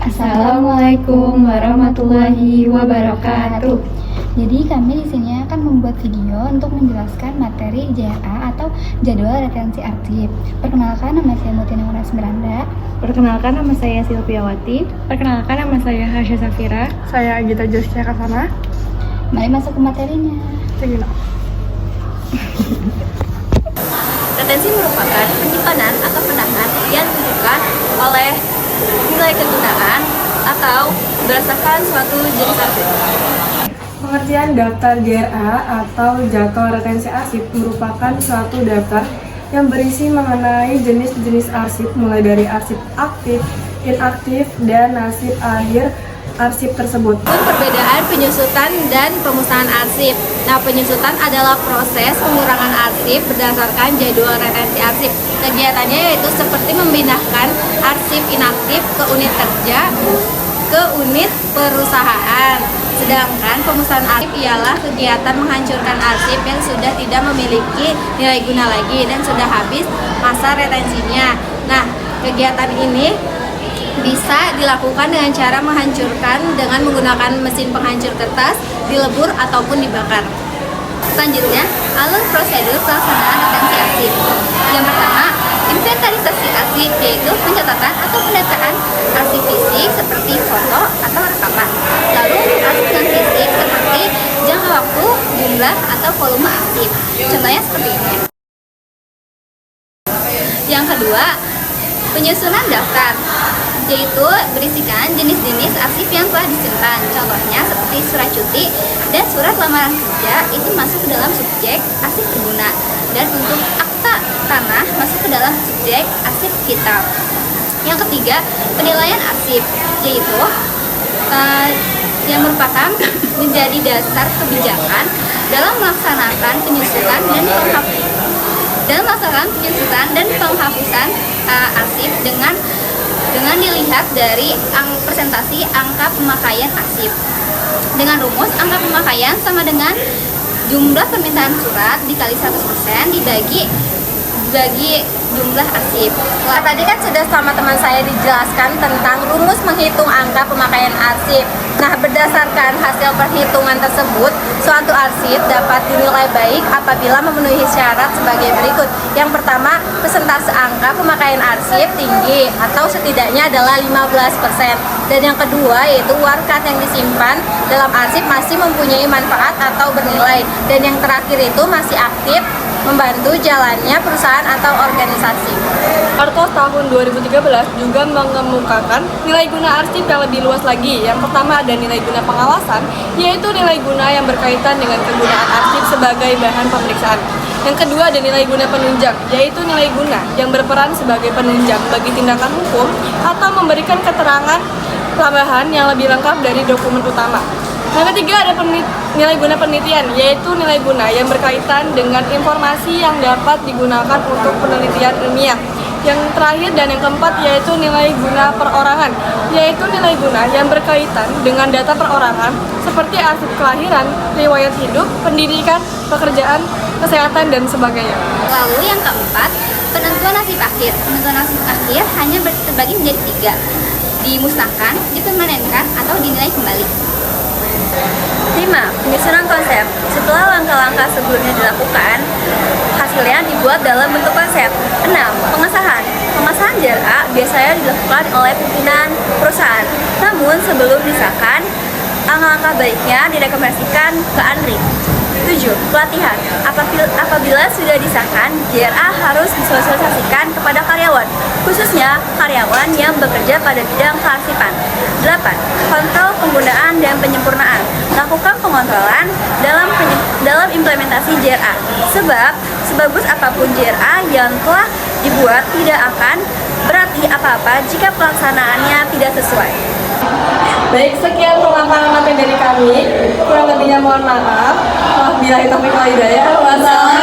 Assalamualaikum warahmatullahi wabarakatuh. Jadi kami di sini akan membuat video untuk menjelaskan materi JRA atau jadwal retensi arsip. Perkenalkan, nama saya Mutina Munas Beranda. Perkenalkan, nama saya Silviawati. Perkenalkan, nama saya Hasya Safira. Saya Agita Josya Kasana. Mari masuk ke materinya. Retensi merupakan penyimpanan atau penanganan yang ditentukan oleh nilai kegunaan atau berdasarkan suatu jenis arsip. Pengertian daftar JRA atau jadwal retensi arsip merupakan suatu daftar yang berisi mengenai jenis-jenis arsip mulai dari arsip aktif, inaktif, dan nasib akhir arsip tersebut. Perbedaan penyusutan dan pemusnahan arsip. Nah, penyusutan adalah proses pengurangan arsip berdasarkan jadwal retensi arsip. Kegiatannya yaitu seperti memindahkan arsip inaktif ke unit kerja ke unit perusahaan. Sedangkan pemusnahan arsip ialah kegiatan menghancurkan arsip yang sudah tidak memiliki nilai guna lagi dan sudah habis masa retensinya. Nah, kegiatan ini bisa dilakukan dengan cara menghancurkan dengan menggunakan mesin penghancur kertas, dilebur ataupun dibakar. Selanjutnya, alur prosedur pelaksanaan retensi arsip. Yang pertama, inventarisasi arsip, yaitu pencatatan atau pendataan arsip fisik seperti foto atau rekaman. Lalu untuk arsip non fisik seperti jangka waktu, jumlah atau volume arsip. Contohnya seperti ini. Yang kedua, penyusunan daftar, yaitu berisikan jenis-jenis arsip yang telah disimpan. Contohnya seperti surat cuti dan surat lamaran kerja itu masuk ke dalam subjek arsip pengguna. Dan untuk akta tanah masuk ke dalam subjek arsip kitab. Yang ketiga, penilaian arsip, yaitu yang merupakan menjadi dasar kebijakan dalam melaksanakan penyusutan dan penghapusan arsip dengan dilihat dari presentasi angka pemakaian arsip. Dengan rumus, angka pemakaian sama dengan jumlah permintaan surat dikali 100% dibagi jumlah arsip. Tadi kan sudah sama teman saya dijelaskan tentang rumus menghitung angka pemakaian arsip. Nah, berdasarkan hasil perhitungan tersebut, suatu arsip dapat dinilai baik apabila memenuhi syarat sebagai berikut. Yang pertama, persentase angka pemakaian arsip tinggi atau setidaknya adalah 15%. Dan yang kedua yaitu warkat yang disimpan dalam arsip masih mempunyai manfaat atau bernilai. Dan yang terakhir itu masih aktif membantu jalannya perusahaan atau organisasi. Kartos tahun 2013 juga mengemukakan nilai guna arsip yang lebih luas lagi. Yang pertama ada nilai guna pengawasan, yaitu nilai guna yang berkaitan dengan kegunaan arsip sebagai bahan pemeriksaan. Yang kedua ada nilai guna penunjang, yaitu nilai guna yang berperan sebagai penunjang bagi tindakan hukum atau memberikan keterangan tambahan yang lebih lengkap dari dokumen utama. Yang ketiga ada nilai guna penelitian, yaitu nilai guna yang berkaitan dengan informasi yang dapat digunakan untuk penelitian ilmiah. Yang terakhir dan yang keempat yaitu nilai guna perorangan, yaitu nilai guna yang berkaitan dengan data perorangan seperti arsip kelahiran, riwayat hidup, pendidikan, pekerjaan, kesehatan, dan sebagainya. Lalu yang keempat, penentuan nasib akhir. Penentuan nasib akhir hanya terbagi menjadi 3, dimusnahkan, dipermanenkan, atau dinilai kembali. 5. Penyusunan konsep. Setelah langkah-langkah sebelumnya dilakukan, hasilnya dibuat dalam bentuk konsep. 6. Pengesahan. Pengesahan JRA biasanya dilakukan oleh pimpinan perusahaan. Namun sebelum disahkan, langkah-langkah baiknya direkomendasikan ke ANRI. 7. Pelatihan. Apabila sudah disahkan, JRA harus disosialisasikan kepada karyawan, khususnya karyawan yang bekerja pada bidang kearsipan. 8. Kontrol penggunaan dan penyempurnaan. Lakukan pengontrolan dalam implementasi JRA. Sebab, sebagus apapun JRA yang telah dibuat tidak akan berarti apa-apa jika pelaksanaannya tidak sesuai. Baik, sekian pemaparan materi dari kami. Kurang lebihnya mohon maaf. Wabillahi taufiq wal hidayah. Wassalamualaikum